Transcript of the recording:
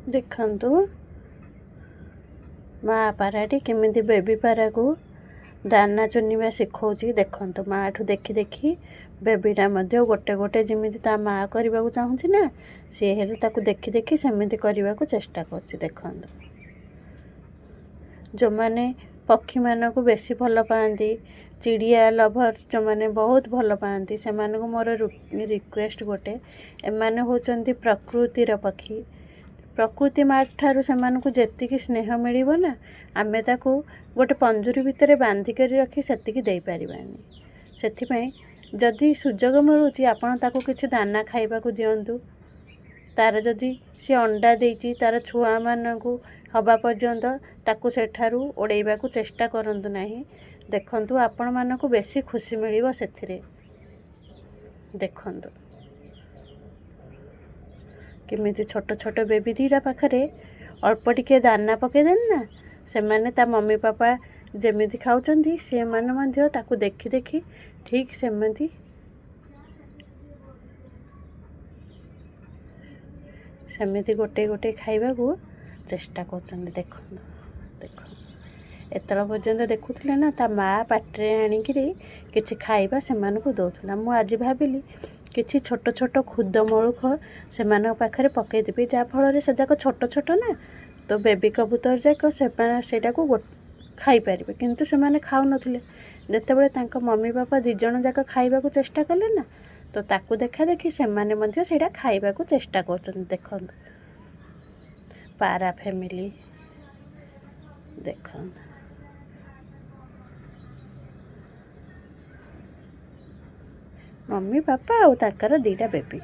ଦେଖନ୍ତୁ ମା ପାରାଟି କେମିତି ବେବି ପାରାକୁ ଦାନା ଚୁନିବା ଶିଖଉଛି। ଦେଖନ୍ତୁ ମାଆଠୁ ଦେଖି ଦେଖି ବେବିଟା ମଧ୍ୟ ଗୋଟେ ଗୋଟେ ଯେମିତି ତା ମା କରିବାକୁ ଚାହୁଁଛି ନା, ସିଏ ହେଲେ ତାକୁ ଦେଖି ଦେଖି ସେମିତି କରିବାକୁ ଚେଷ୍ଟା କରୁଛି। ଦେଖନ୍ତୁ, ଯେଉଁମାନେ ପକ୍ଷୀମାନଙ୍କୁ ବେଶୀ ଭଲ ପାଆନ୍ତି, ଚିଡ଼ିଆ ଲଭର ଯେଉଁମାନେ ବହୁତ ଭଲ ପାଆନ୍ତି, ସେମାନଙ୍କୁ ମୋର ରିକ୍ୱେଷ୍ଟ ଗୋଟେ, ଏମାନେ ହେଉଛନ୍ତି ପ୍ରକୃତିର ପକ୍ଷୀ। ପ୍ରକୃତି ମା ଠାରୁ ସେମାନଙ୍କୁ ଯେତିକି ସ୍ନେହ ମିଳିବ ନା, ଆମେ ତାକୁ ଗୋଟେ ପଞ୍ଜୁରୀ ଭିତରେ ବାନ୍ଧିକରି ରଖି ସେତିକି ଦେଇପାରିବାନି। ସେଥିପାଇଁ ଯଦି ସୁଯୋଗ ମିଳୁଛି ଆପଣ ତାକୁ କିଛି ଦାନା ଖାଇବାକୁ ଦିଅନ୍ତୁ। ତାର ଯଦି ସେ ଅଣ୍ଡା ଦେଇଛି, ତାର ଛୁଆମାନଙ୍କୁ ହେବା ପର୍ଯ୍ୟନ୍ତ ତାକୁ ସେଠାରୁ ଉଡ଼େଇବାକୁ ଚେଷ୍ଟା କରନ୍ତୁ ନାହିଁ। ଦେଖନ୍ତୁ ଆପଣମାନଙ୍କୁ ବେଶୀ ଖୁସି ମିଳିବ ସେଥିରେ। ଦେଖନ୍ତୁ କେମିତି ଛୋଟ ଛୋଟ ବେବି ଦୁଇଟା ପାଖରେ ଅଳ୍ପ ଟିକେ ଦାନା ପକାଇଦେଲେ ନା, ସେମାନେ ତା ମମି ପାପା ଯେମିତି ଖାଉଛନ୍ତି ସେମାନେ ମଧ୍ୟ ତାକୁ ଦେଖି ଦେଖି ଠିକ୍ ସେମିତି ଗୋଟେ ଗୋଟେ ଖାଇବାକୁ ଚେଷ୍ଟା କରୁଛନ୍ତି। ଦେଖନ୍ତୁ ଏତେବେଳେ ପର୍ଯ୍ୟନ୍ତ ଦେଖୁଥିଲେ ନା, ତା ମା ପାଟିରେ ଆଣିକିରି କିଛି ଖାଇବା ସେମାନଙ୍କୁ ଦେଉଥିଲା। ମୁଁ ଆଜି ଭାବିଲି କିଛି ଛୋଟ ଛୋଟ ଖୁଦ ମଳୁଖ ସେମାନଙ୍କ ପାଖରେ ପକାଇଦେବି, ଯାହାଫଳରେ ସେ ଯାକ ଛୋଟ ଛୋଟ ନା, ତ ବେବି କବୁତର ଯାକ ସେମାନେ ସେଇଟାକୁ ଖାଇପାରିବେ। କିନ୍ତୁ ସେମାନେ ଖାଉନଥିଲେ। ଯେତେବେଳେ ତାଙ୍କ ମମି ବାପା ଦୁଇ ଜଣ ଯାକ ଖାଇବାକୁ ଚେଷ୍ଟା କଲେ ନା, ତ ତାକୁ ଦେଖା ଦେଖି ସେମାନେ ମଧ୍ୟ ସେଇଟା ଖାଇବାକୁ ଚେଷ୍ଟା କରୁଛନ୍ତି। ଦେଖନ୍ତୁ ପାରା ଫ୍ୟାମିଲି, ଦେଖନ୍ତୁ ମମି ବାପା ଆଉ ତାଙ୍କର ଦୁଇଟା ବେବି।